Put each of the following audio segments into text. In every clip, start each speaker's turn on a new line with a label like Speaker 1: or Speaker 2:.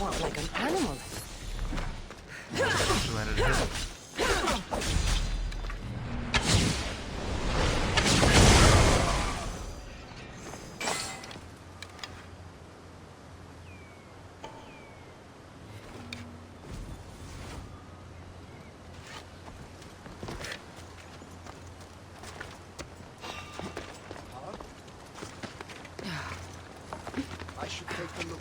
Speaker 1: walk like an animal.
Speaker 2: She landed a hit.
Speaker 3: I should take a look.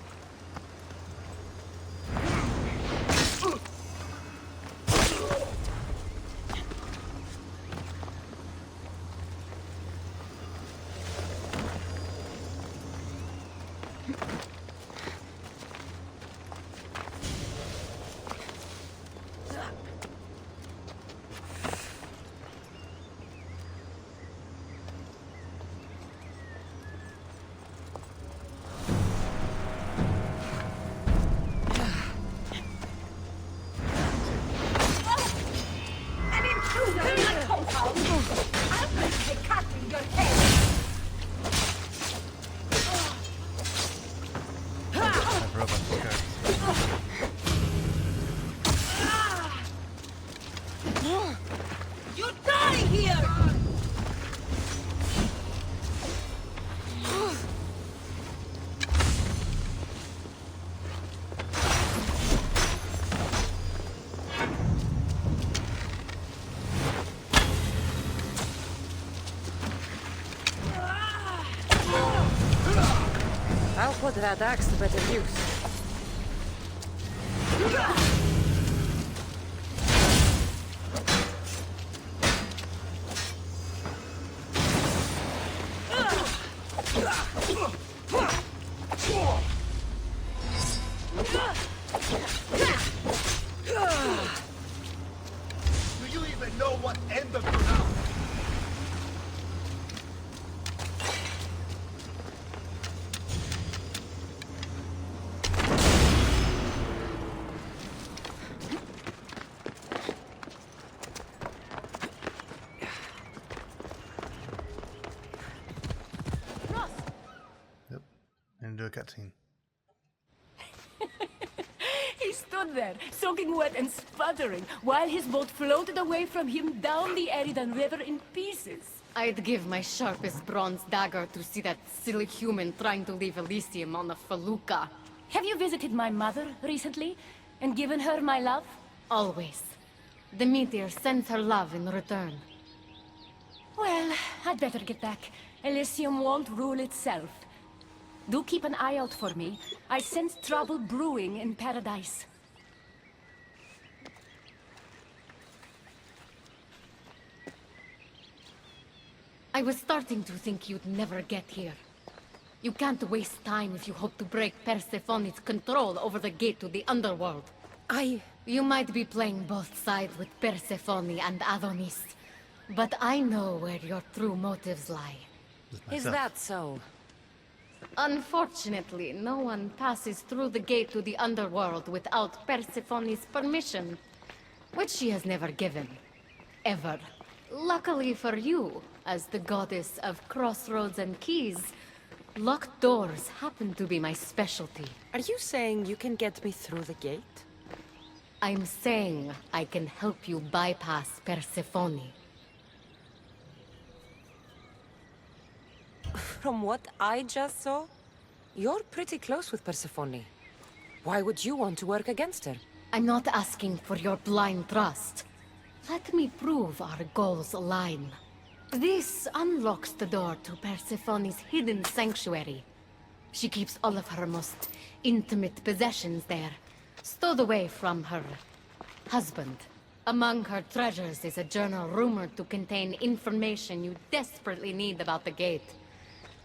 Speaker 2: That robot guys.
Speaker 1: You die here! I'll put that axe to better use.
Speaker 3: Do you even know what end of now?
Speaker 2: Yep. And do a cutscene.
Speaker 4: He stood there, soaking wet and sputtering, while his boat floated away from him down the Eridan River in pieces.
Speaker 5: I'd give my sharpest bronze dagger to see that silly human trying to leave Elysium on a felucca.
Speaker 4: Have you visited my mother recently, and given her my love?
Speaker 5: Always. The meteor sends her love in return.
Speaker 4: Well, I'd better get back. Elysium won't rule itself. Do keep an eye out for me. I sense trouble brewing in Paradise.
Speaker 5: I was starting to think you'd never get here. You can't waste time if you hope to break Persephone's control over the gate to the underworld. You might be playing both sides with Persephone and Adonis, but I know where your true motives lie.
Speaker 1: Is that so?
Speaker 5: Unfortunately, no one passes through the gate to the underworld without Persephone's permission, which she has never given. Ever. Luckily for you, as the goddess of crossroads and keys, locked doors happen to be my specialty.
Speaker 1: Are you saying you can get me through the gate?
Speaker 5: I'm saying I can help you bypass Persephone.
Speaker 1: From what I just saw, you're pretty close with Persephone. Why would you want to work against her?
Speaker 5: I'm not asking for your blind trust. Let me prove our goals align. This unlocks the door to Persephone's hidden sanctuary. She keeps all of her most intimate possessions there, stowed away from her husband. Among her treasures is a journal rumored to contain information you desperately need about the gate.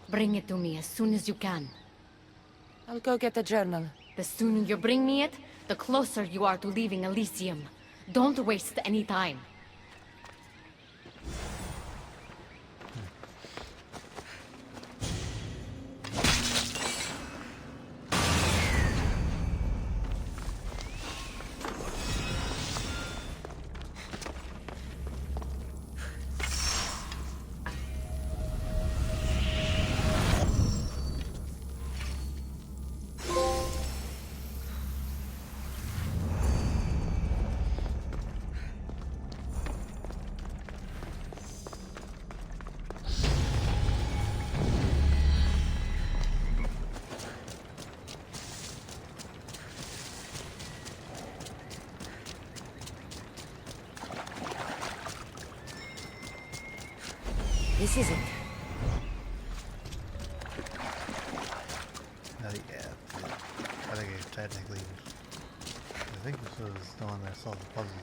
Speaker 5: Bring it to me as soon as you can.
Speaker 1: I'll go get the journal.
Speaker 5: The sooner you bring me it, the closer you are to leaving Elysium. Don't waste any time.
Speaker 1: This is it.
Speaker 2: Yeah, I think it technically. I think this was the one that solved the puzzles.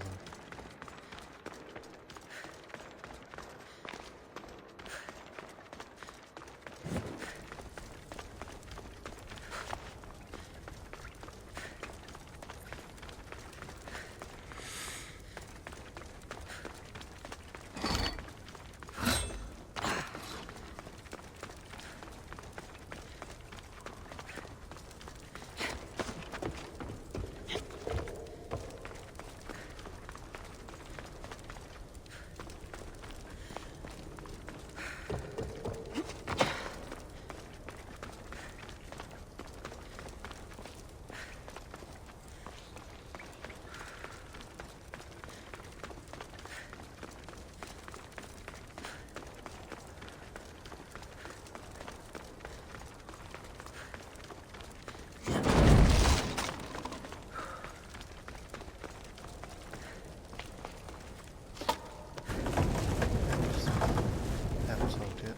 Speaker 2: Haven't solved yet.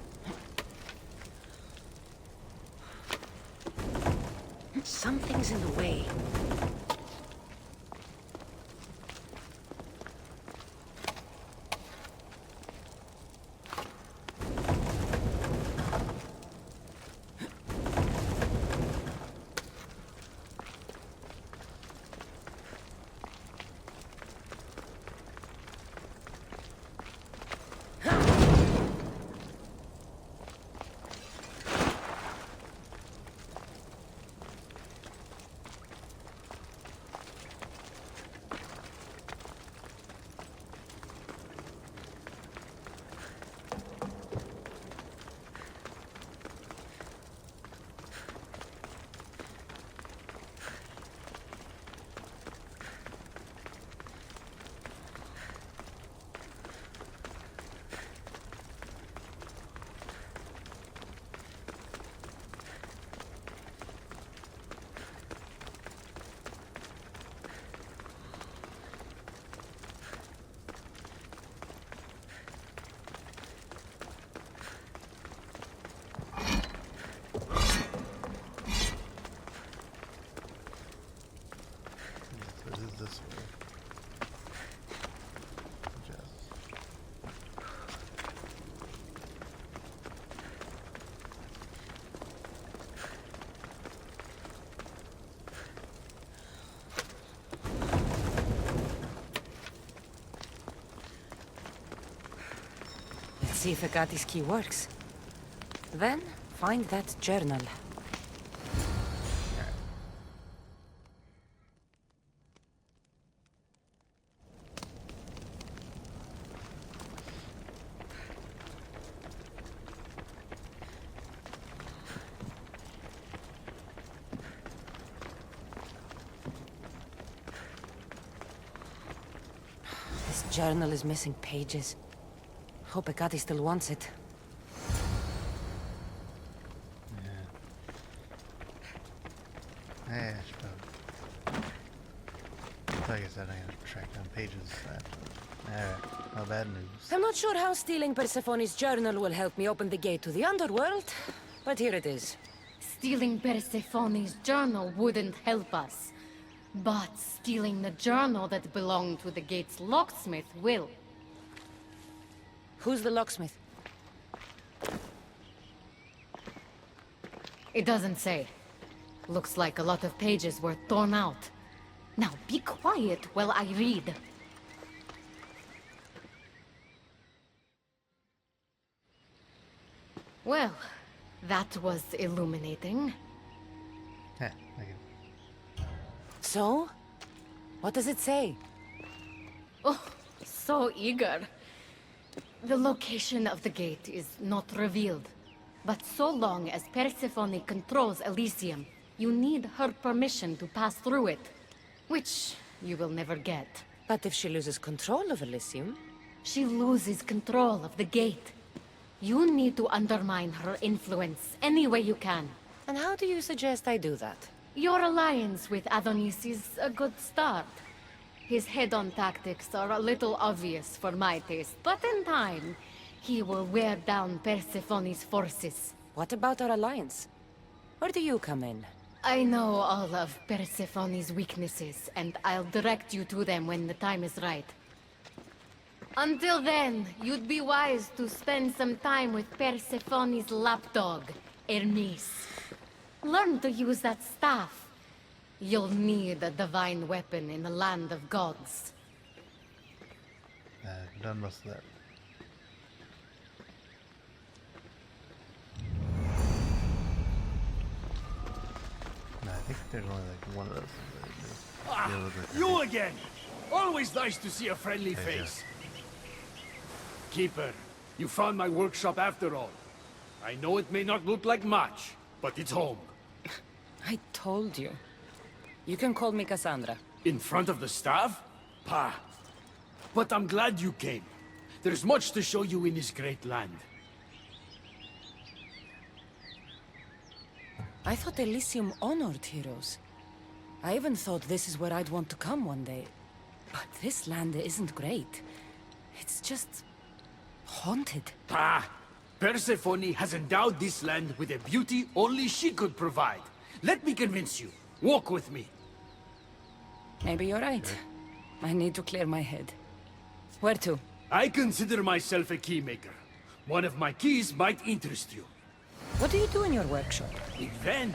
Speaker 1: Something's in the way.
Speaker 2: This way.
Speaker 1: Let's see if Agate's key works. Then, find that journal. This journal is missing pages. Hope Agate still wants it.
Speaker 2: Yeah, I should probably. Like I said, I gotta track down pages. Alright, no bad news.
Speaker 1: I'm not sure how stealing Persephone's journal will help me open the gate to the underworld, but here it is.
Speaker 5: Stealing Persephone's journal wouldn't help us. But stealing the journal that belonged to the gate's locksmith will.
Speaker 1: Who's the locksmith?
Speaker 5: It doesn't say. Looks like a lot of pages were torn out. Now be quiet while I read. Well, that was illuminating.
Speaker 2: Yeah, I can.
Speaker 1: So? What does it say?
Speaker 5: Oh, so eager. The location of the gate is not revealed. But so long as Persephone controls Elysium, you need her permission to pass through it. Which you will never get.
Speaker 1: But if she loses control of Elysium?
Speaker 5: She loses control of the gate. You need to undermine her influence any way you can.
Speaker 1: And how do you suggest I do that?
Speaker 5: Your alliance with Adonis is a good start. His head-on tactics are a little obvious for my taste, but in time, He will wear down Persephone's forces.
Speaker 1: What about our alliance? Where do you come in?
Speaker 5: I know all of Persephone's weaknesses, and I'll direct you to them when the time is right. Until then, you'd be wise to spend some time with Persephone's lapdog, Hermes. Learn to use that staff. You'll need a divine weapon in the land of gods.
Speaker 2: I've done most of that. No, I think there's only like one of those.
Speaker 3: Ah,
Speaker 2: They look like
Speaker 3: you again! Always nice to see a friendly face. Keeper, you found my workshop after all. I know it may not look like much, but it's home.
Speaker 1: I told you. You can call me Cassandra.
Speaker 3: In front of the staff? Pah. But I'm glad you came. There's much to show you in this great land.
Speaker 1: I thought Elysium honored heroes. I even thought this is where I'd want to come one day. But this land isn't great. It's just... haunted.
Speaker 3: Pah! Persephone has endowed this land with a beauty only she could provide. Let me convince you. Walk with me.
Speaker 1: Maybe you're right. I need to clear my head. Where to?
Speaker 3: I consider myself a keymaker. One of my keys might interest you.
Speaker 1: What do you do in your workshop?
Speaker 3: Invent.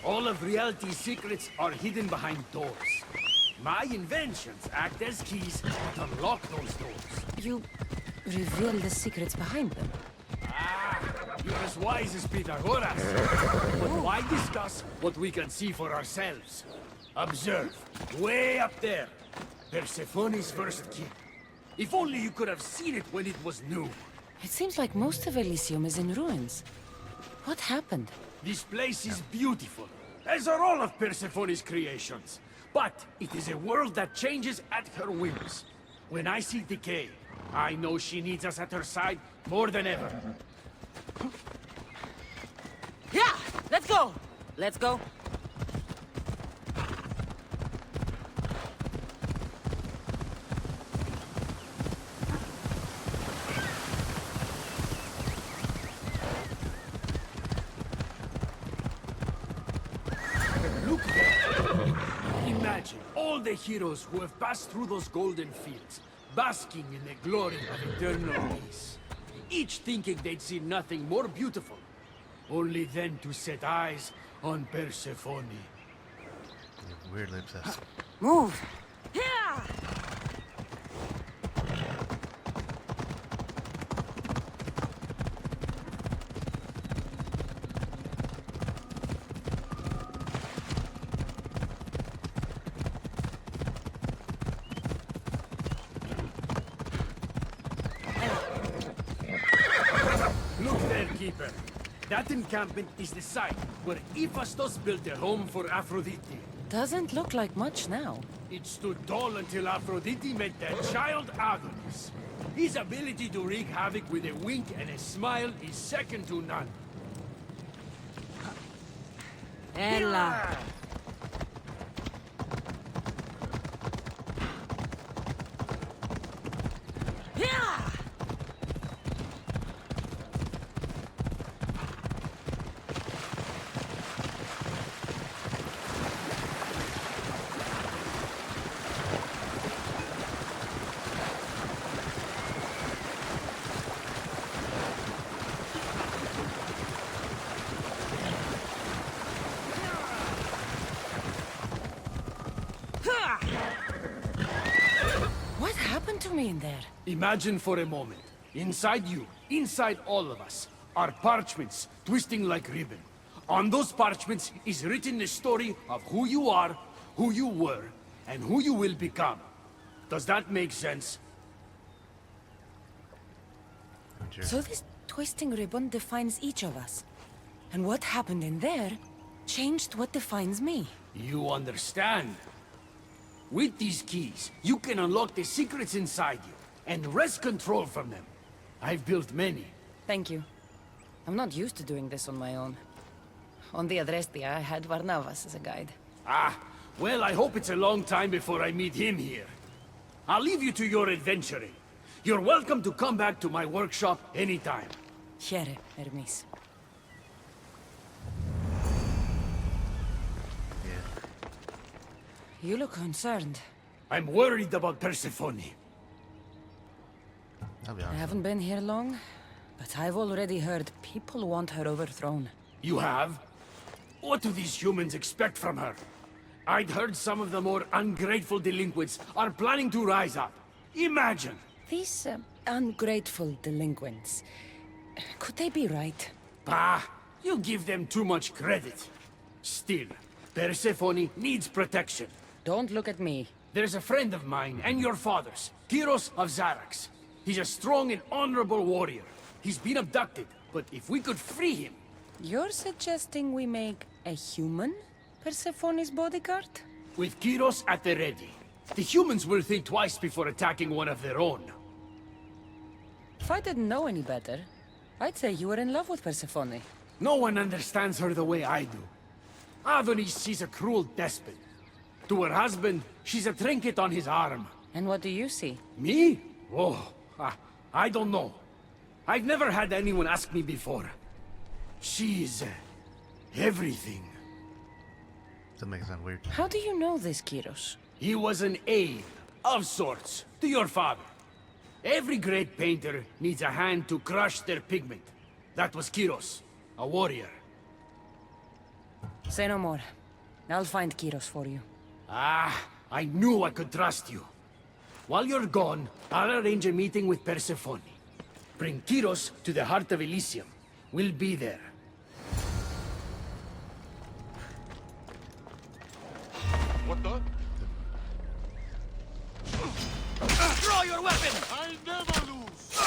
Speaker 3: All of reality's secrets are hidden behind doors. My inventions act as keys that unlock those doors.
Speaker 1: You reveal the secrets behind them.
Speaker 3: Ah, you're as wise as Pythagoras. But why discuss what we can see for ourselves? Observe, way up there, Persephone's first key. If only you could have seen it when it was new.
Speaker 1: It seems like most of Elysium is in ruins. What happened?
Speaker 3: This place is beautiful, as are all of Persephone's creations. But it is a world that changes at her whims. When I see decay, I know she needs us at her side more than ever.
Speaker 1: Yeah! Let's go! Let's go.
Speaker 3: Look there! Imagine all the heroes who have passed through those golden fields, basking in the glory of eternal peace. Each thinking they'd see nothing more beautiful, only then to set eyes on Persephone.
Speaker 2: You're weirdly obsessed.
Speaker 1: Move! Yeah!
Speaker 3: Look there, Keeper. That encampment is the site where Hephaestus built a home for Aphrodite.
Speaker 1: Doesn't look like much now.
Speaker 3: It stood tall until Aphrodite met their child Adonis. His ability to wreak havoc with a wink and a smile is second to none.
Speaker 1: Ella! Yeah! What happened to me in there?
Speaker 3: Imagine for a moment, inside you, inside all of us, are parchments twisting like ribbon. On those parchments is written the story of who you are, who you were, and who you will become. Does that make sense?
Speaker 2: Sure.
Speaker 1: So this twisting ribbon defines each of us. And what happened in there changed what defines me.
Speaker 3: You understand? With these keys, you can unlock the secrets inside you, and wrest control from them. I've built many.
Speaker 1: Thank you. I'm not used to doing this on my own. On the Adrestia, I had Varnavas as a guide.
Speaker 3: Ah, well, I hope it's a long time before I meet him here. I'll leave you to your adventuring. You're welcome to come back to my workshop anytime.
Speaker 1: Here, Hermes.
Speaker 2: Yeah.
Speaker 1: You look concerned.
Speaker 3: I'm worried about Persephone.
Speaker 2: I'll be
Speaker 1: I
Speaker 2: honest.
Speaker 1: haven't been here long, but I've already heard people want her overthrown.
Speaker 3: You have? What do these humans expect from her? I'd heard some of the more ungrateful delinquents are planning to rise up. Imagine!
Speaker 1: These ungrateful delinquents, could they be right?
Speaker 3: Bah! You give them too much credit. Still, Persephone needs protection.
Speaker 1: Don't look at me.
Speaker 3: There's a friend of mine and your father's, Tyros of Xarax. He's a strong and honorable warrior. He's been abducted, but if we could free him...
Speaker 1: You're suggesting we make a human Persephone's bodyguard?
Speaker 3: With Kyros at the ready, the humans will think twice before attacking one of their own.
Speaker 1: If I didn't know any better, I'd say you were in love with Persephone.
Speaker 3: No one understands her the way I do. Adonis, she's a cruel despot. To her husband, she's a trinket on his arm.
Speaker 1: And what do you see?
Speaker 3: Me? Oh, I don't know. I've never had anyone ask me before. She's... everything.
Speaker 2: That makes it sound weird.
Speaker 1: How do you know this, Kyros?
Speaker 3: He was an aide, of sorts, to your father. Every great painter needs a hand to crush their pigment. That was Kyros, a warrior.
Speaker 1: Say no more. I'll find Kyros for you.
Speaker 3: Ah, I knew I could trust you. While you're gone, I'll arrange a meeting with Persephone. Bring Kyros to the heart of Elysium. We'll be there.
Speaker 6: What the?
Speaker 3: Draw your weapon!
Speaker 6: I never lose!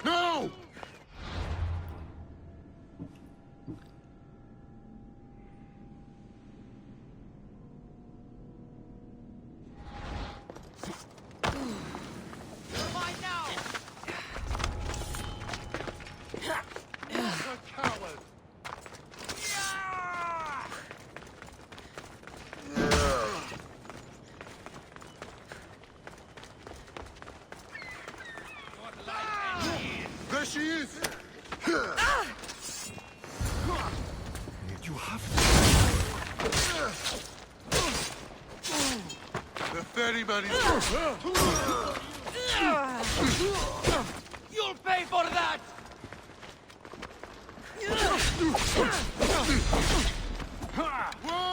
Speaker 6: No!
Speaker 3: Mine now!
Speaker 6: A coward! There she is! You have the ferryman is...
Speaker 3: You'll pay for that!
Speaker 6: Whoa!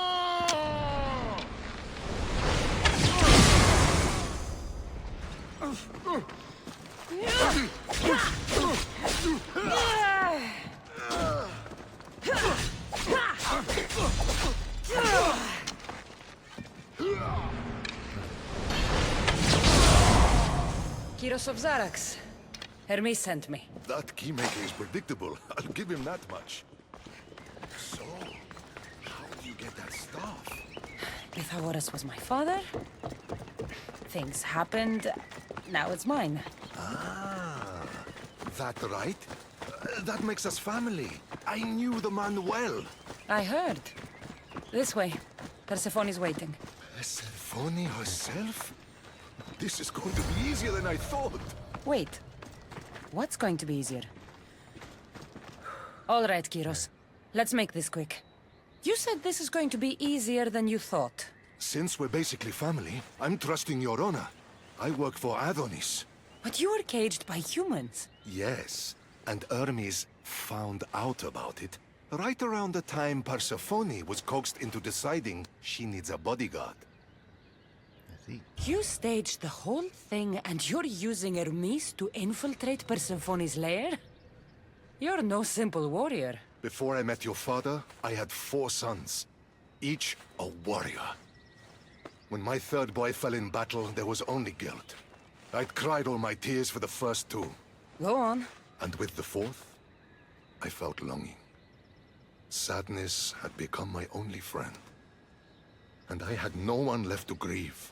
Speaker 1: Kyros of Xarax. Hermes sent me.
Speaker 6: That keymaker is predictable. I'll give him that much. So, how did you get that stuff?
Speaker 1: Pythagoras was my father. Things happened. Now it's mine.
Speaker 6: Ah, that right? That makes us family. I knew the man well.
Speaker 1: I heard. This way. Persephone's waiting.
Speaker 6: Persephone herself? This is going to be easier than I thought.
Speaker 1: Wait. What's going to be easier? All right, Kyros. Let's make this quick. You said this is going to be easier than you thought.
Speaker 6: Since we're basically family, I'm trusting your honor. I work for Adonis.
Speaker 1: But you were caged by humans.
Speaker 6: Yes, and Hermes found out about it right around the time Persephone was coaxed into deciding she needs a bodyguard.
Speaker 2: I see.
Speaker 1: You staged the whole thing and you're using Hermes to infiltrate Persephone's lair? You're no simple warrior.
Speaker 6: Before I met your father, I had 4 sons, each a warrior. When my third boy fell in battle, there was only guilt. I'd cried all my tears for the first 2.
Speaker 1: Go on.
Speaker 6: And with the 4th, I felt longing. Sadness had become my only friend. And I had no one left to grieve.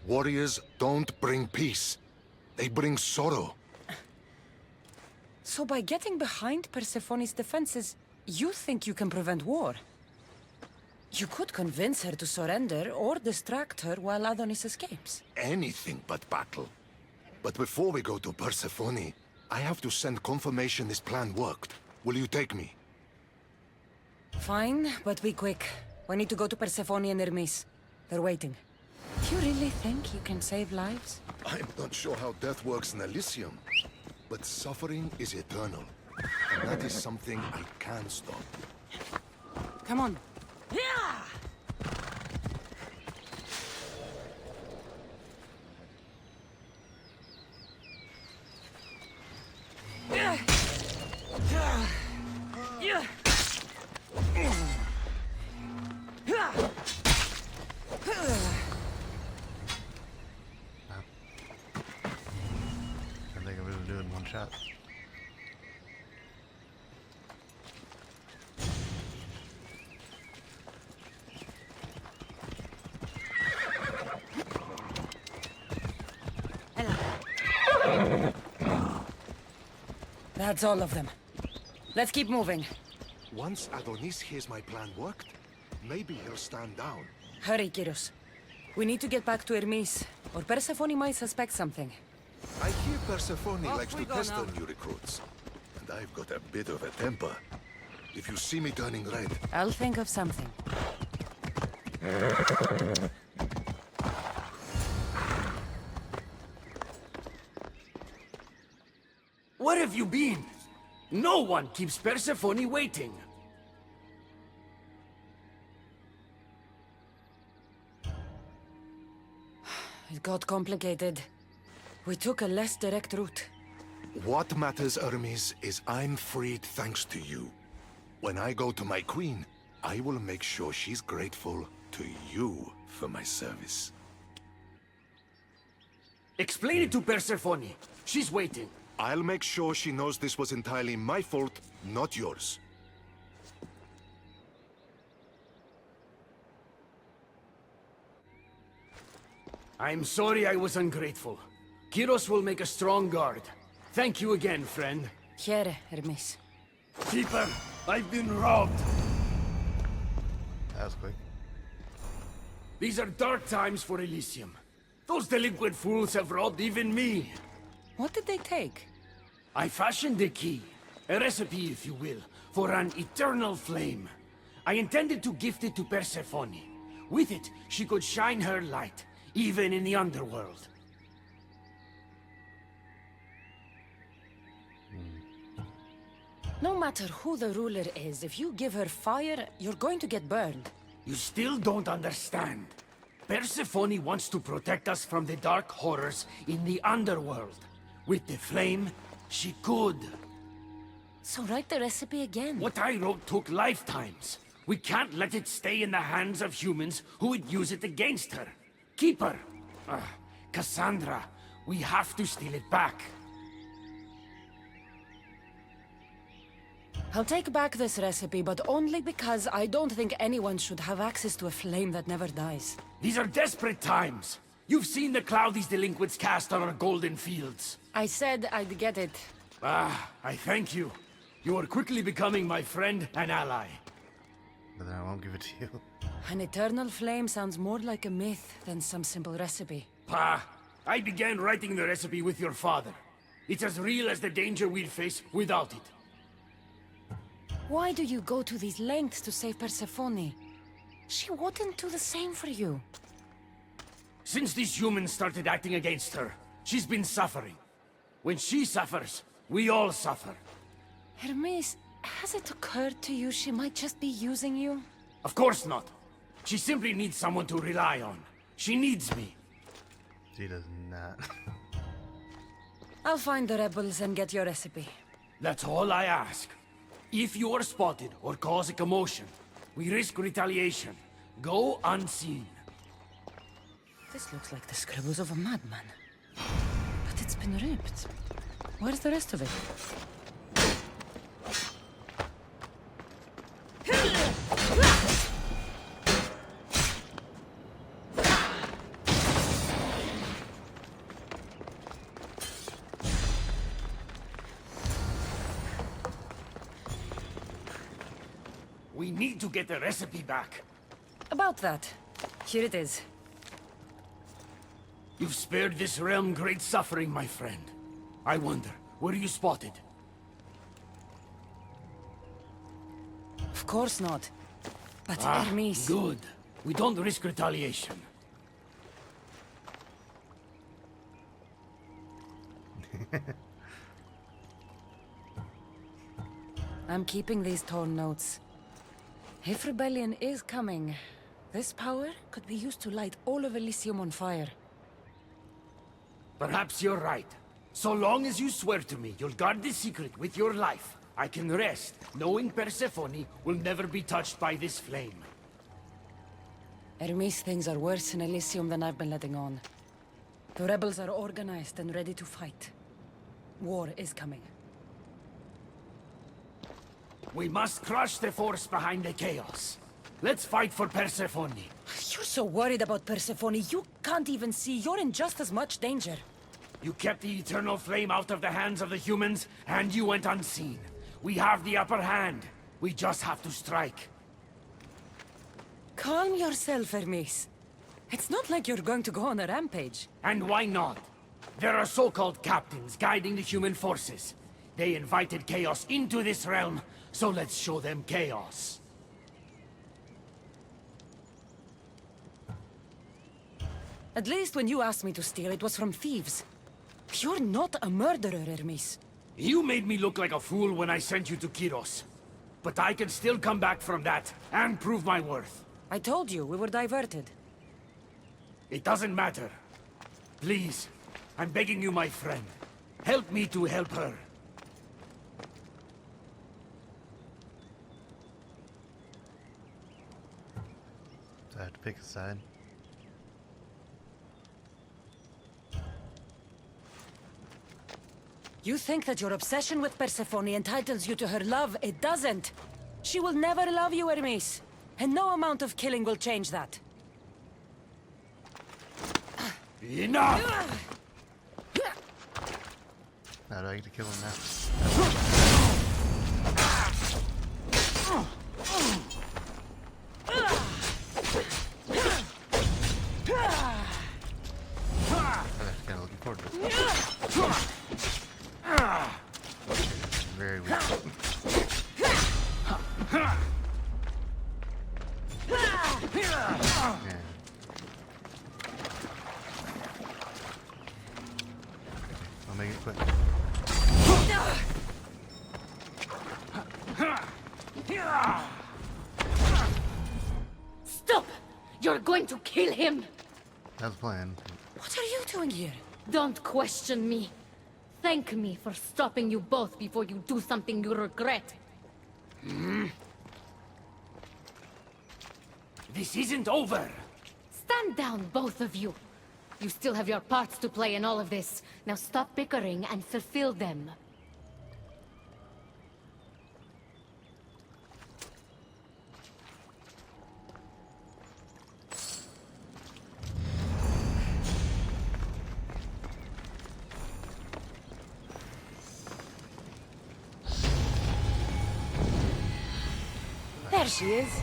Speaker 6: Warriors don't bring peace. They bring sorrow.
Speaker 1: So by getting behind Persephone's defenses, you think you can prevent war? You could convince her to surrender or distract her while Adonis escapes.
Speaker 6: Anything but battle. But before we go to Persephone, I have to send confirmation this plan worked. Will you take me?
Speaker 1: Fine, but be quick. We need to go to Persephone and Hermes. They're waiting. You really think you can save lives?
Speaker 6: I'm not sure how death works in Elysium, but suffering is eternal. And that is something I can stop.
Speaker 1: Come on.
Speaker 2: I think I'm able to do it in one shot.
Speaker 1: That's all of them. Let's keep moving.
Speaker 6: Once Adonis hears my plan worked, maybe he'll stand down.
Speaker 1: Hurry, Kyros. We need to get back to Hermes, or Persephone might suspect something.
Speaker 6: I hear Persephone likes
Speaker 1: we
Speaker 6: to
Speaker 1: go
Speaker 6: test
Speaker 1: now.
Speaker 6: on new recruits. And I've got a bit of a temper. If you see me turning red,
Speaker 1: I'll think of something.
Speaker 3: Where have you been? No one keeps Persephone waiting.
Speaker 1: It got complicated. We took a less direct route.
Speaker 6: what matters, Hermes, is I'm freed thanks to you. When I go to my queen, I will make sure she's grateful to you for my service.
Speaker 3: Explain it to Persephone. She's waiting.
Speaker 6: I'll make sure she knows this was entirely my fault, not yours.
Speaker 3: I'm sorry I was ungrateful. Kyros will make a strong guard. Thank you again, friend.
Speaker 1: Here, Hermes.
Speaker 3: Keeper, I've been robbed.
Speaker 2: That was quick.
Speaker 3: These are dark times for Elysium. Those delinquent fools have robbed even me.
Speaker 1: What did they take?
Speaker 3: I fashioned a key, a recipe if you will, for an eternal flame. I intended to gift it to Persephone. With it, she could shine her light, even in the underworld.
Speaker 1: No matter who the ruler is, if you give her fire, you're going to get burned.
Speaker 3: You still don't understand. Persephone wants to protect us from the dark horrors in the underworld. With the flame, she could.
Speaker 1: So write the recipe again.
Speaker 3: What I wrote took lifetimes. We can't let it stay in the hands of humans who would use it against her. Keep her. Cassandra, we have to steal it back.
Speaker 1: I'll take back this recipe, but only because I don't think anyone should have access to a flame that never dies.
Speaker 3: These are desperate times. You've seen the cloud these delinquents cast on our golden fields.
Speaker 1: I said I'd get it.
Speaker 3: I thank you. You are quickly becoming my friend and ally.
Speaker 2: But then I won't give it to you.
Speaker 1: An eternal flame sounds more like a myth than some simple recipe.
Speaker 3: I began writing the recipe with your father. It's as real as the danger we'd face without it.
Speaker 1: Why do you go to these lengths to save Persephone? She wouldn't do the same for you.
Speaker 3: Since these humans started acting against her, she's been suffering. When she suffers, we all suffer.
Speaker 1: Hermes, has it occurred to you she might just be using you?
Speaker 3: Of course not. She simply needs someone to rely on. She needs me.
Speaker 2: She does not.
Speaker 1: I'll find the rebels and get your recipe.
Speaker 3: That's all I ask. If you are spotted or cause a commotion, we risk retaliation. Go unseen.
Speaker 1: This looks like the scribbles of a madman. But it's been ripped. Where's the rest of it?
Speaker 3: We need to get the recipe back.
Speaker 1: About that. Here it is.
Speaker 3: You've spared this realm great suffering, my friend. I wonder, were you spotted?
Speaker 1: Of course not. But
Speaker 3: Ah,
Speaker 1: Hermes...
Speaker 3: good. We don't risk retaliation.
Speaker 1: I'm keeping these torn notes. If rebellion is coming, this power could be used to light all of Elysium on fire.
Speaker 3: Perhaps you're right. So long as you swear to me you'll guard this secret with your life, I can rest, knowing Persephone will never be touched by this flame.
Speaker 1: Hermes, things are worse in Elysium than I've been letting on. The rebels are organized and ready to fight. War is coming.
Speaker 3: We must crush the force behind the chaos. Let's fight for Persephone.
Speaker 1: You're so worried about Persephone, you can't even see you're in just as much danger.
Speaker 3: You kept the eternal flame out of the hands of the humans, and you went unseen. We have the upper hand. We just have to strike.
Speaker 1: Calm yourself, Hermes. It's not like you're going to go on a rampage.
Speaker 3: And why not? There are so-called captains guiding the human forces. They invited chaos into this realm, so let's show them chaos.
Speaker 1: At least when you asked me to steal, it was from thieves. You're not a murderer, Hermes.
Speaker 3: You made me look like a fool when I sent you to Kiros. But I can still come back from that, and prove my worth.
Speaker 1: I told you, we were diverted.
Speaker 3: It doesn't matter. Please, I'm begging you, my friend. Help me to help her.
Speaker 2: So I have to pick a side.
Speaker 1: You think that your obsession with Persephone entitles you to her love? It doesn't. She will never love you, Hermes. And no amount of killing will change that.
Speaker 3: Enough!
Speaker 2: How do I get to kill him now? I was kind of looking forward to this. Very weak. Yeah. I'll make it quick.
Speaker 5: Stop! You're going to kill him!
Speaker 2: That's the plan.
Speaker 1: What are you doing here?
Speaker 5: Don't question me. Thank me for stopping you both before you do something you regret.
Speaker 3: This isn't over!
Speaker 5: Stand down, both of you. You still have your parts to play in all of this. Now stop bickering and fulfill them.
Speaker 1: There she is.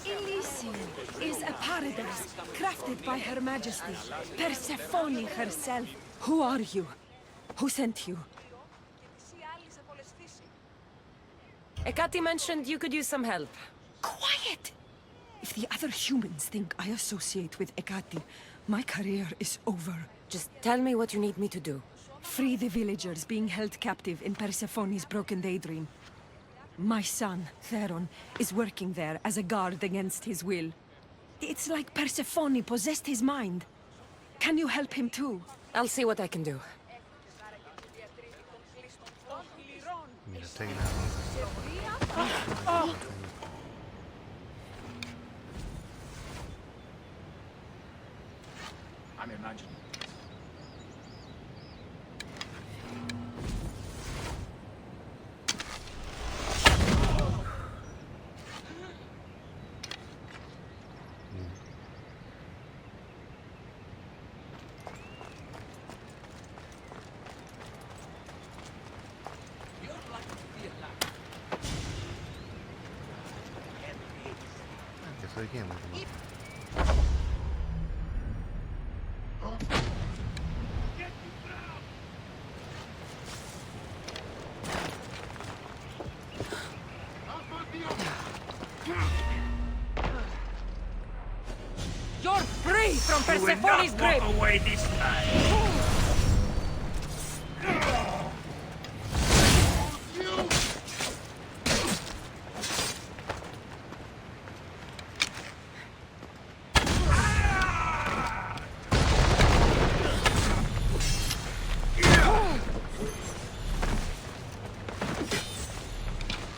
Speaker 7: Elysium is a paradise crafted by Her Majesty, Persephone herself. Who are you? Who sent you?
Speaker 1: Hecate mentioned you could use some help.
Speaker 7: Quiet! If the other humans think I associate with Hecate, my career is over.
Speaker 1: Just tell me what you need me to do.
Speaker 7: Free the villagers being held captive in Persephone's broken daydream. My son, Theron, is working there as a guard against his will. It's like Persephone possessed his mind. Can you help him too?
Speaker 1: I'll see what I can do.
Speaker 2: You need to take it out.
Speaker 3: I'm imagining.
Speaker 2: so you can't leave them up.
Speaker 1: You're free from
Speaker 3: You will
Speaker 1: Persephone's
Speaker 3: not
Speaker 1: grip!
Speaker 3: walk away this time.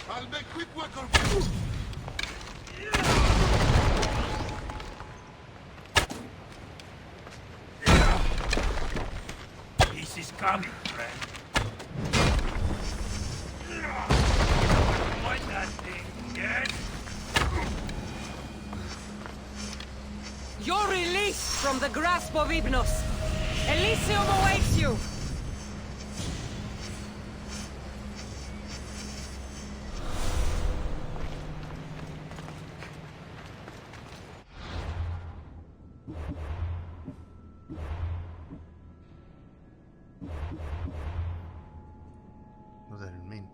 Speaker 6: I'll make quick work of you.
Speaker 3: This is coming, friend. What that thing, yes?
Speaker 1: You're released from the grasp of Hypnos. Elysium awaits you!
Speaker 2: What does that even mean?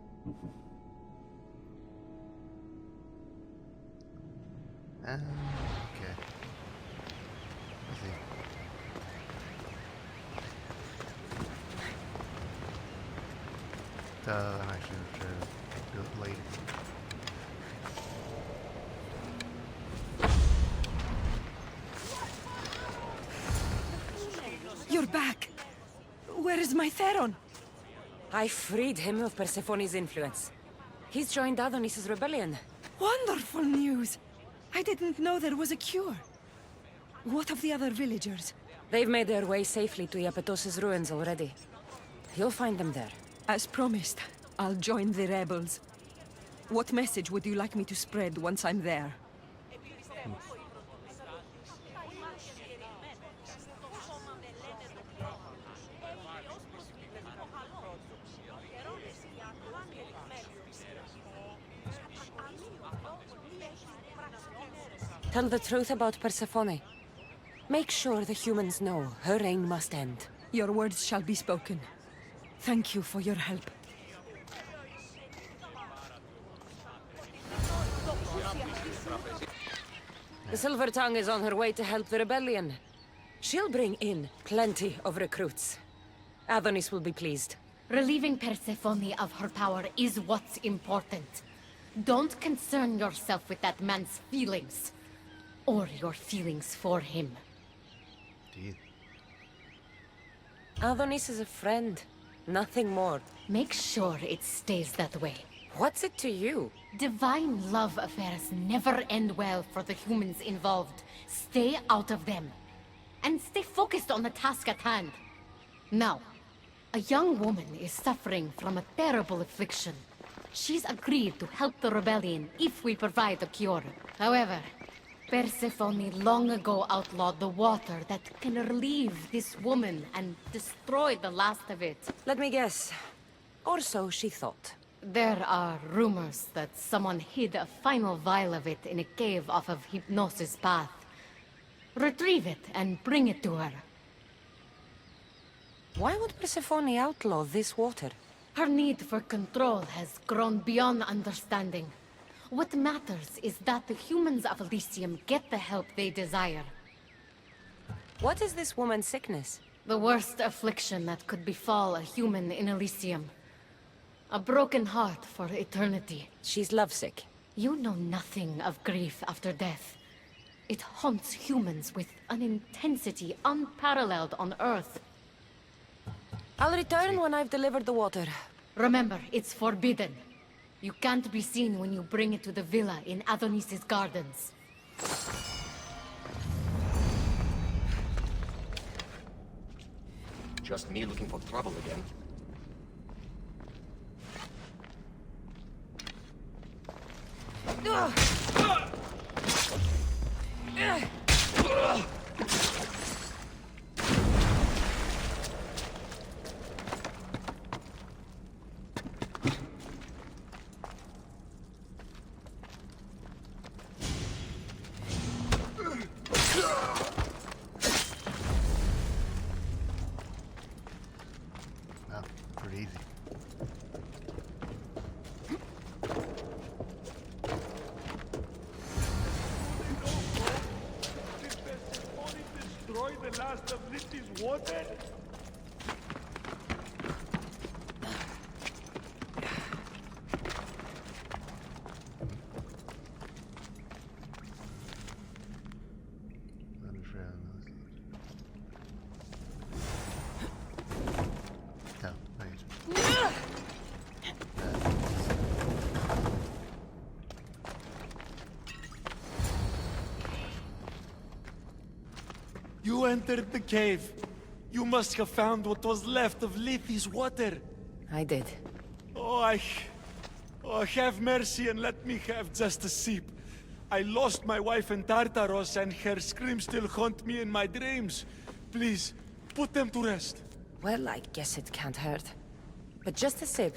Speaker 2: Okay. Let's see. I'm actually going to do it later.
Speaker 7: You're back. Where is my Theron?
Speaker 1: I freed him of Persephone's influence. He's joined Adonis's rebellion.
Speaker 7: Wonderful news. I didn't know there was a cure. What of the other villagers?
Speaker 1: They've made their way safely to Iapetos' ruins already. You'll find them there.
Speaker 7: As promised, I'll join the rebels. What message would you like me to spread once I'm there?
Speaker 1: Tell the truth about Persephone. Make sure the humans know her reign must end.
Speaker 7: Your words shall be spoken. Thank you for your help.
Speaker 1: The Silver Tongue is on her way to help the rebellion. She'll bring in plenty of recruits. Adonis will be pleased.
Speaker 5: Relieving Persephone of her power is what's important. Don't concern yourself with that man's feelings. Or your feelings for him.
Speaker 2: Indeed.
Speaker 1: Adonis is a friend, nothing more.
Speaker 5: Make sure it stays that way.
Speaker 1: What's it to you?
Speaker 5: Divine love affairs never end well for the humans involved. Stay out of them. And stay focused on the task at hand. Now, a young woman is suffering from a terrible affliction. She's agreed to help the rebellion if we provide a cure. However, Persephone long ago outlawed the water that can relieve this woman and destroy the last of it.
Speaker 1: Let me guess. Or so she thought.
Speaker 5: There are rumors that someone hid a final vial of it in a cave off of Hypnos' path. Retrieve it and bring it to her.
Speaker 1: Why would Persephone outlaw this water?
Speaker 5: Her need for control has grown beyond understanding. What matters is that the humans of Elysium get the help they desire.
Speaker 1: What is this woman's sickness?
Speaker 5: The worst affliction that could befall a human in Elysium. A broken heart for eternity.
Speaker 1: She's lovesick.
Speaker 5: You know nothing of grief after death. It haunts humans with an intensity unparalleled on Earth.
Speaker 1: I'll return when I've delivered the water.
Speaker 5: Remember, it's forbidden. You can't be seen when you bring it to the villa in Adonis's gardens.
Speaker 8: Just me looking for trouble again.
Speaker 3: blast of Litty's water? You entered the cave. You must have found what was left of Lethi's water.
Speaker 1: I did.
Speaker 3: Oh, have mercy and let me have just a sip. I lost my wife in Tartaros and her screams still haunt me in my dreams. Please, put them to rest.
Speaker 1: Well, I guess it can't hurt. But just a sip.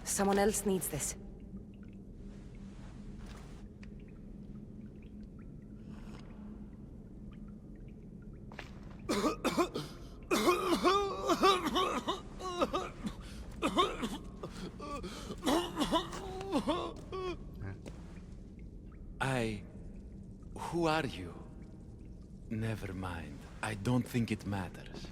Speaker 1: Someone else needs this.
Speaker 3: Who are you? Never mind. I don't think it matters.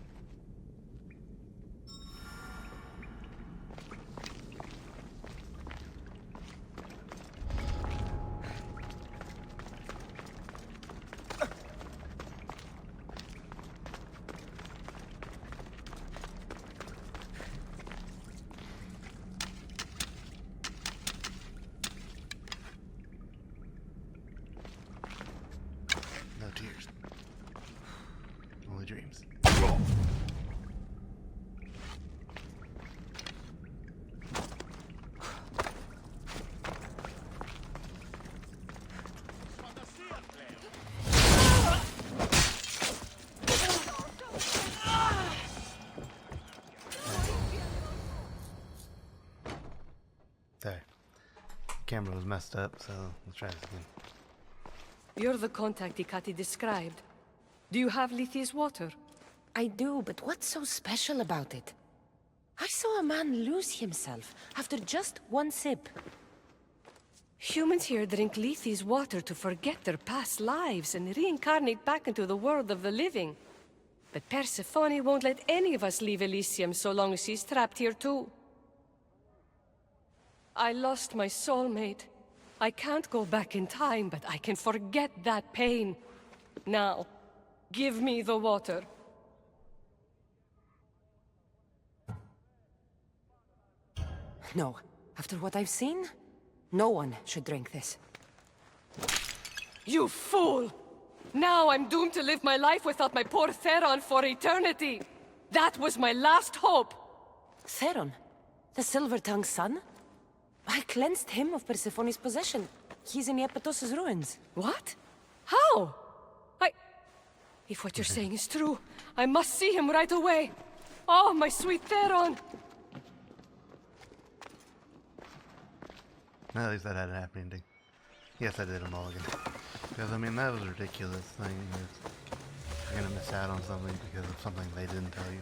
Speaker 2: No tears. Only dreams. Sorry. The camera was messed up, so let's try this again.
Speaker 9: You're the contact Ikati described. Do you have Lethi's water?
Speaker 1: I do, but what's so special about it? I saw a man lose himself after just one sip.
Speaker 9: Humans here drink Lethi's water to forget their past lives and reincarnate back into the world of the living. But Persephone won't let any of us leave Elysium so long as she's trapped here too. I lost my soulmate. I can't go back in time, but I can forget that pain. Now, give me the water.
Speaker 1: No. After what I've seen, no one should drink this.
Speaker 9: You fool! Now I'm doomed to live my life without my poor Theron for eternity! That was my last hope!
Speaker 1: Theron? The Silver-Tongue's son? I cleansed him of Persephone's possession. He's in Iapetos' ruins.
Speaker 9: What? How? If what you're saying is true, I must see him right away! Oh, my sweet Theron!
Speaker 2: At least that had an happy ending. Yes, I did them all again. Because, I mean, that was a ridiculous thing. You're gonna miss out on something because of something they didn't tell you.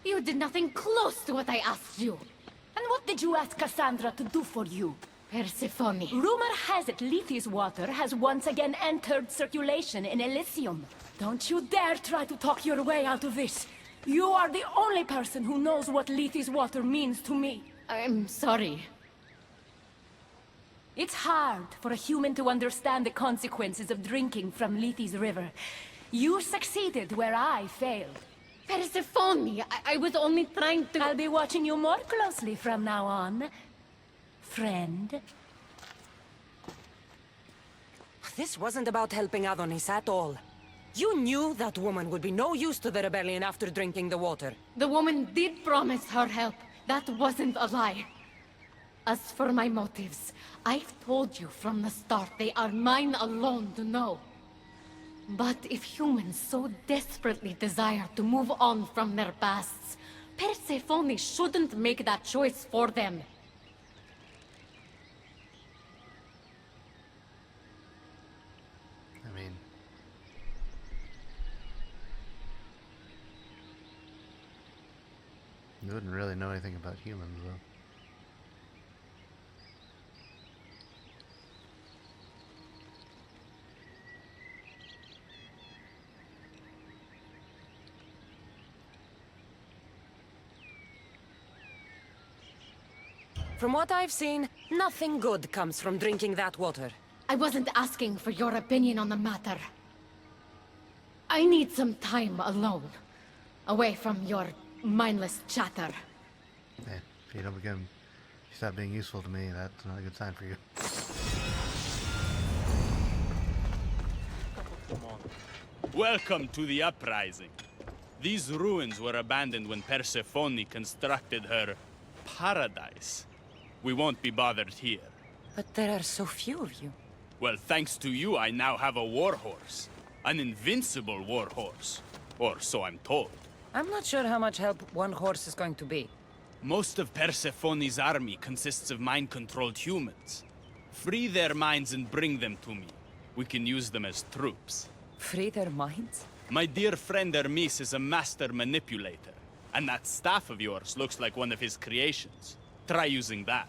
Speaker 5: You did nothing close to what I asked you.
Speaker 4: And what did you ask Cassandra to do for you?
Speaker 5: Persephone.
Speaker 4: Rumor has it Lethi's water has once again entered circulation in Elysium. Don't you dare try to talk your way out of this. You are the only person who knows what Lethi's water means to me.
Speaker 5: I'm sorry.
Speaker 4: It's hard for a human to understand the consequences of drinking from Lethi's river. You succeeded where I failed.
Speaker 5: Persephone, I was only trying to...
Speaker 4: I'll be watching you more closely from now on, friend.
Speaker 1: This wasn't about helping Adonis at all. You knew that woman would be no use to the rebellion after drinking the water.
Speaker 5: The woman did promise her help. That wasn't a lie. As for my motives, I've told you from the start they are mine alone to know. But if humans so desperately desire to move on from their pasts, Persephone shouldn't make that choice for them.
Speaker 2: I mean... You wouldn't really know anything about humans, though.
Speaker 1: From what I've seen, nothing good comes from drinking that water.
Speaker 5: I wasn't asking for your opinion on the matter. I need some time alone. Away from your mindless chatter.
Speaker 2: Yeah, if you don't become, you stop being useful to me, that's not a good sign for you.
Speaker 10: Welcome to the uprising. These ruins were abandoned when Persephone constructed her paradise. We won't be bothered here.
Speaker 1: But there are so few of you.
Speaker 10: Well, thanks to you, I now have a warhorse. An invincible warhorse. Or so I'm told.
Speaker 1: I'm not sure how much help one horse is going to be.
Speaker 10: Most of Persephone's army consists of mind-controlled humans. Free their minds and bring them to me. We can use them as troops.
Speaker 1: Free their minds?
Speaker 10: My dear friend Hermes is a master manipulator. And that staff of yours looks like one of his creations. Try using that.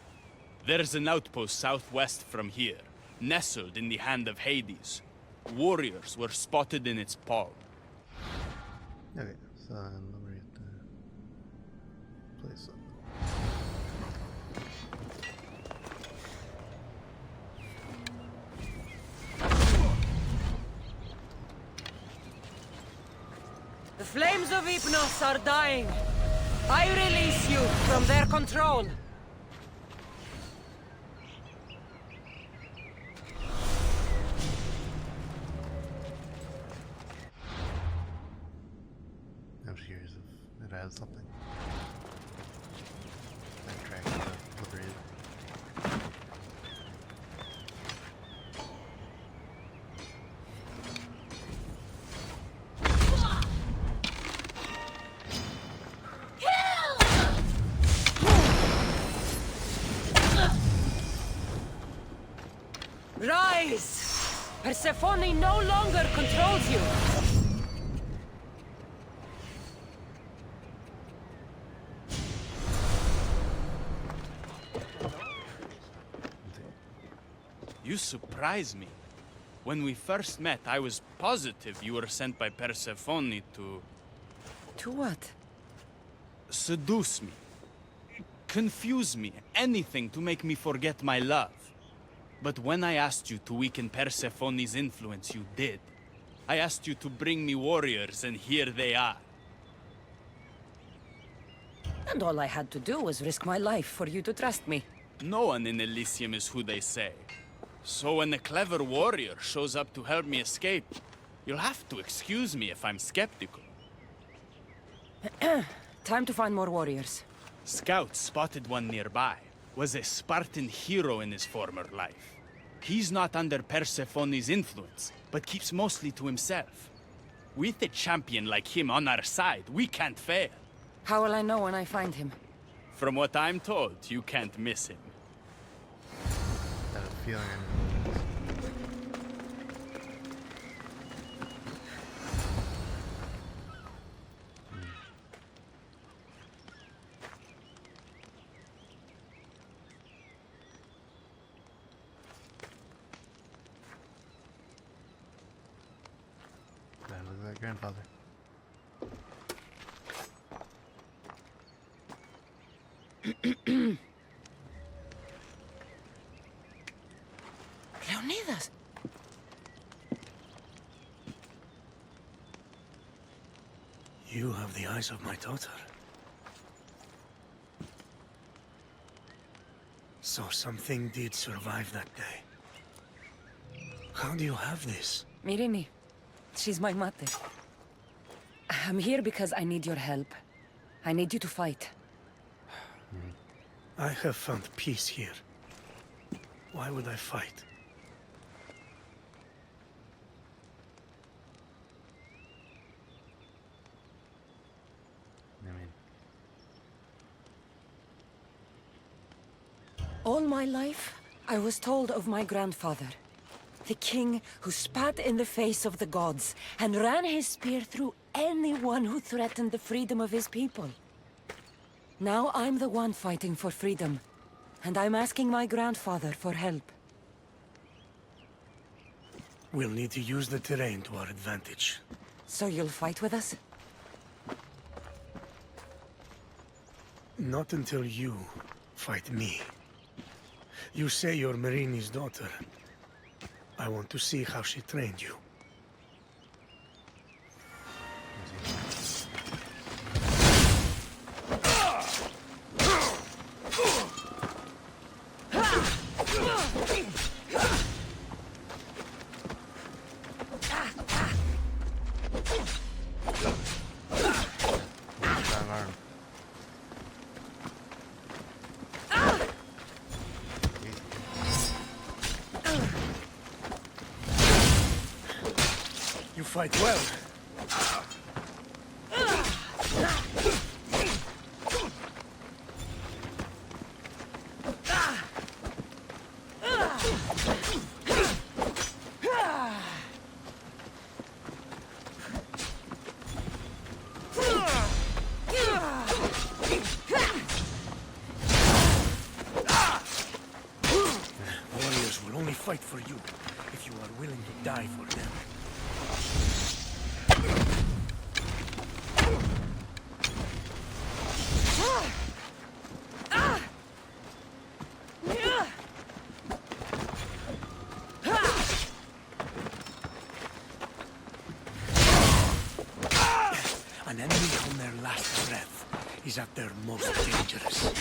Speaker 10: There's an outpost southwest from here, nestled in the hand of Hades. Warriors were spotted in its paw.
Speaker 2: Okay, so let me get the place up.
Speaker 1: The flames of Hypnos are dying. I release you from their control.
Speaker 2: I'm just curious if it has something. That track liberated.
Speaker 1: Rise! Persephone no longer controls you!
Speaker 10: You surprise me. When we first met, I was positive you were sent by Persephone to...
Speaker 1: To what?
Speaker 10: seduce me. Confuse me. Anything to make me forget my love. But when I asked you to weaken Persephone's influence, you did. I asked you to bring me warriors, and here they are.
Speaker 1: And all I had to do was risk my life for you to trust me.
Speaker 10: No one in Elysium is who they say. So when a clever warrior shows up to help me escape, you'll have to excuse me if I'm skeptical.
Speaker 1: Time to find more warriors.
Speaker 10: Scouts spotted one nearby. Was a Spartan hero in his former life. He's not under Persephone's influence, but keeps mostly to himself. With a champion like him on our side, we can't fail.
Speaker 1: How will I know when I find him?
Speaker 10: From what I'm told, you can't miss him.
Speaker 2: I have a feeling that looks like grandfather.
Speaker 1: Leonidas!
Speaker 3: You have the eyes of my daughter. So something did survive that day. How do you have this?
Speaker 1: Mirini. She's my mother. I'm here because I need your help. I need you to fight.
Speaker 3: I have found peace here. Why would I fight?
Speaker 2: I mean,
Speaker 1: All my life, I was told of my grandfather. The king who spat in the face of the gods and ran his spear through anyone who threatened the freedom of his people. Now I'm the one fighting for freedom, and I'm asking my grandfather for help.
Speaker 3: We'll need to use the terrain to our advantage.
Speaker 1: So you'll fight with us?
Speaker 3: Not until you fight me. You say you're Marini's daughter. I want to see how she trained you.
Speaker 2: Strong arm.
Speaker 3: You fight well. Warriors will only fight for you if you are willing to die for them. An enemy on their last breath is at their most dangerous.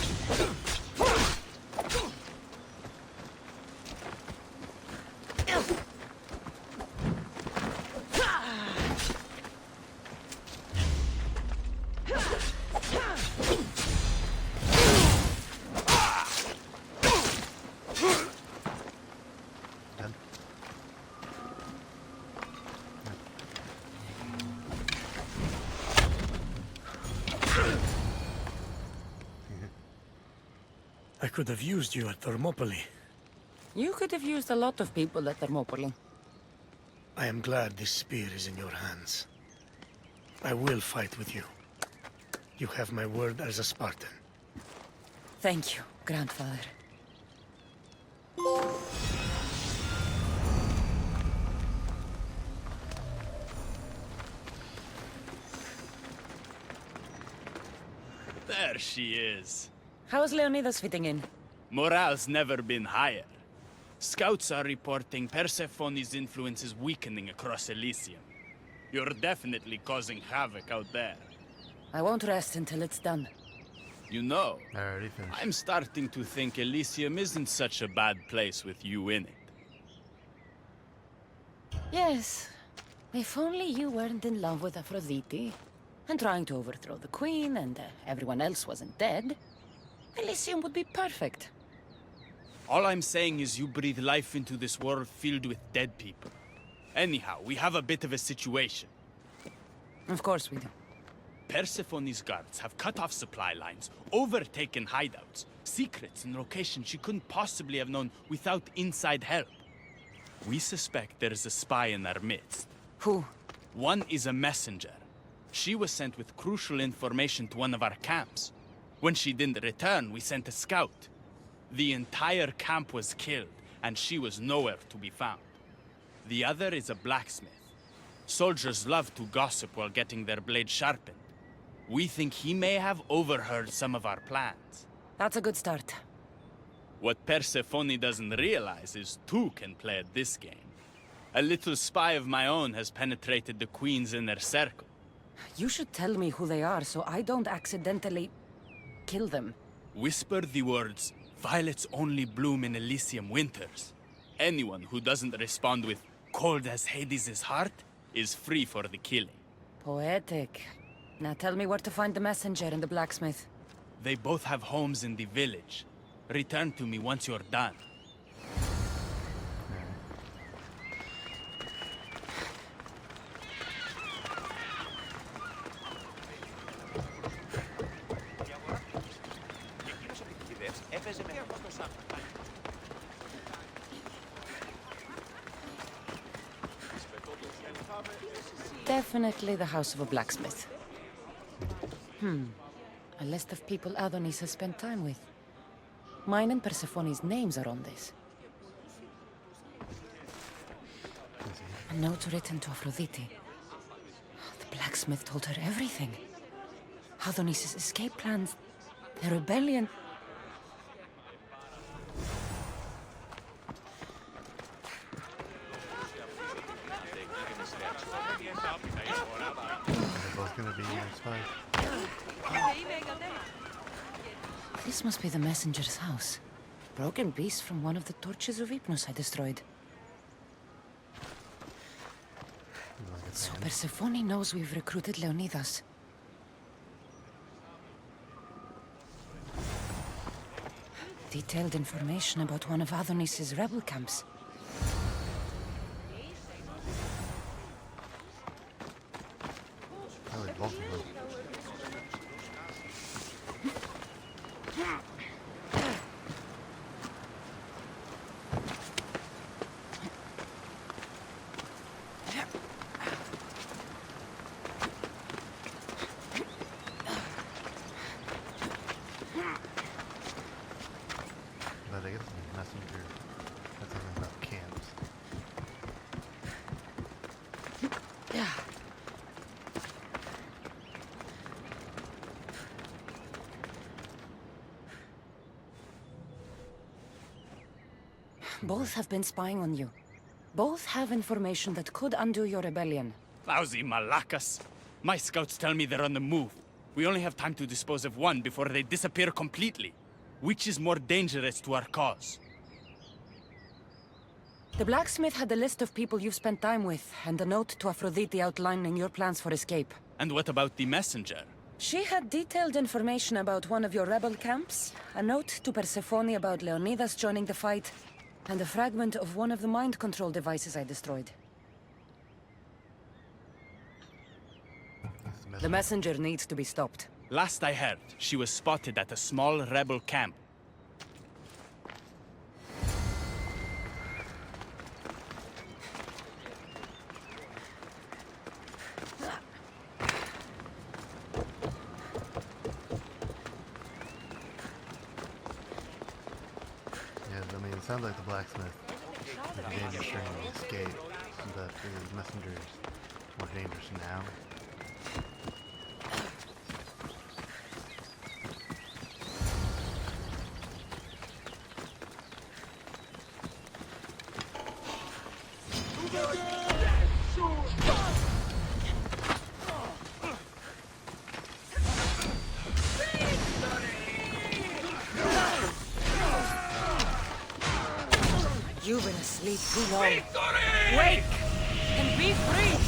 Speaker 2: Done.
Speaker 3: I could have used you at Thermopylae.
Speaker 1: You could have used a lot of people at Thermopylae.
Speaker 3: I am glad this spear is in your hands. I will fight with you. You have my word as a Spartan.
Speaker 1: Thank you, grandfather.
Speaker 10: There she is.
Speaker 1: How's Leonidas fitting in?
Speaker 10: Morale's never been higher. Scouts are reporting Persephone's influence is weakening across Elysium. You're definitely causing havoc out there.
Speaker 1: I won't rest until it's done.
Speaker 10: You know,
Speaker 2: I already finished.
Speaker 10: I'm starting to think Elysium isn't such a bad place with you in it.
Speaker 1: Yes. If only you weren't in love with Aphrodite, and trying to overthrow the queen, and everyone else wasn't dead, Elysium would be perfect.
Speaker 10: All I'm saying is you breathe life into this world filled with dead people. Anyhow, we have a bit of a situation.
Speaker 1: Of course we do.
Speaker 10: Persephone's guards have cut off supply lines, overtaken hideouts, secrets and locations she couldn't possibly have known without inside help. We suspect there's a spy in our midst.
Speaker 1: Who?
Speaker 10: One is a messenger. She was sent with crucial information to one of our camps. When she didn't return, we sent a scout. The entire camp was killed, and she was nowhere to be found. The other is a blacksmith. Soldiers love to gossip while getting their blades sharpened. We think he may have overheard some of our plans.
Speaker 1: That's a good start.
Speaker 10: What Persephone doesn't realize is two can play at this game. A little spy of my own has penetrated the Queen's inner circle.
Speaker 1: You should tell me who they are so I don't accidentally kill them.
Speaker 10: Whisper the words, "Violets only bloom in Elysium winters." Anyone who doesn't respond with "cold as Hades' heart" is free for the killing.
Speaker 1: Poetic. Now tell me where to find the messenger and the blacksmith.
Speaker 10: They both have homes in the village. Return to me once you're done.
Speaker 1: Definitely the house of a blacksmith. A list of people Adonis has spent time with. Mine and Persephone's names are on this. A note written to Aphrodite. The blacksmith told her everything. Adonis' escape plans, the rebellion.
Speaker 2: gonna be next fight.
Speaker 1: This must be the messenger's house. Broken piece from one of the torches of Hypnos I destroyed.
Speaker 2: Like a
Speaker 1: So
Speaker 2: fan.
Speaker 1: Persephone knows we've recruited Leonidas. Detailed information about one of Adonis's rebel camps.
Speaker 2: Probably both of them. But I guess the messenger has something about camps.
Speaker 1: Both have been spying on you. Both have information that could undo your rebellion.
Speaker 10: Lousy malacas. My scouts tell me they're on the move. We only have time to dispose of one before they disappear completely. Which is more dangerous to our cause?
Speaker 1: The blacksmith had a list of people you've spent time with, and a note to Aphrodite outlining your plans for escape.
Speaker 10: And what about the messenger?
Speaker 1: She had detailed information about one of your rebel camps, a note to Persephone about Leonidas joining the fight, and a fragment of one of the mind control devices I destroyed. The messenger needs to be stopped.
Speaker 10: Last I heard, she was spotted at a small rebel camp.
Speaker 2: Yeah, I mean, it sounds like the blacksmith is dangerous during the escape, but the messenger is more dangerous now.
Speaker 1: You've been asleep too long. Wake! And be free!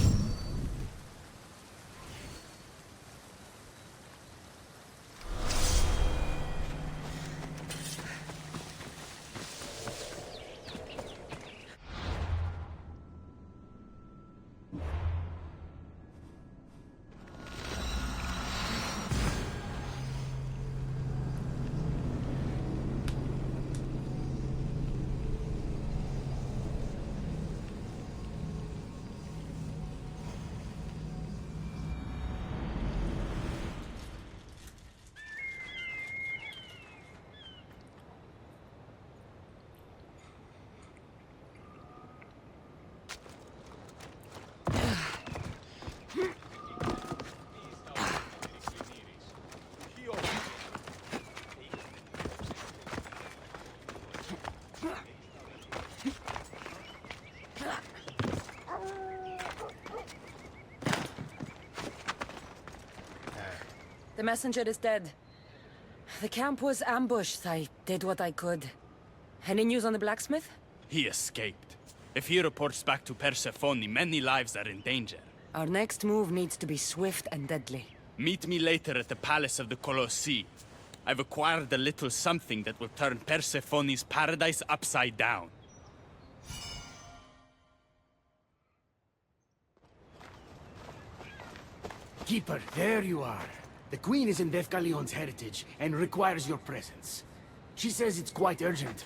Speaker 1: The messenger is dead. The camp was ambushed. I did what I could. Any news on the blacksmith?
Speaker 10: He escaped. If he reports back to Persephone, many lives are in danger.
Speaker 1: Our next move needs to be swift and deadly.
Speaker 10: Meet me later at the palace of the Colossi. I've acquired a little something that will turn Persephone's paradise upside down.
Speaker 3: Keeper, there you are. The Queen is in Defcalion's heritage and requires your presence. She says it's quite urgent.